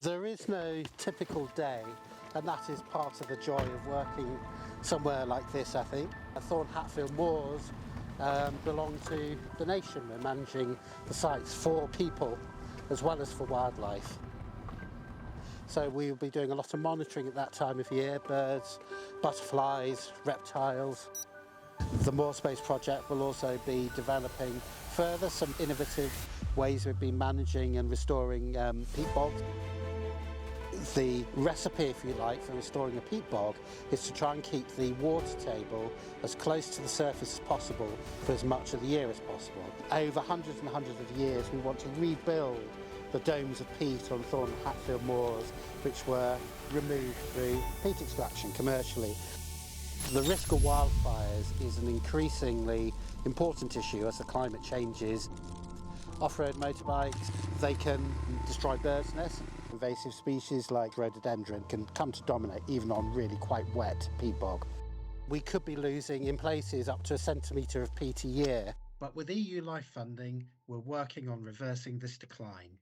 There is no typical day, and that is part of the joy of working somewhere like this, I think. Thorne Moors belong to the nation. We're managing the sites for people as well as for wildlife. So we'll be doing a lot of monitoring at that time of year, birds, butterflies, reptiles. The Moor Space project will also be developing further some innovative ways we've been managing and restoring peat bogs. The recipe, if you like, for restoring a peat bog is to try and keep the water table as close to the surface as possible for as much of the year as possible. Over hundreds and hundreds of years we want to rebuild the domes of peat on Thorne Moors, which were removed through peat extraction commercially. The risk of wildfires is an increasingly important issue as the climate changes. Off-road motorbikes, they can destroy birds' nests. Invasive species like rhododendron can come to dominate even on really quite wet peat bog. We could be losing in places up to a centimetre of peat a year. But with EU Life funding, we're working on reversing this decline.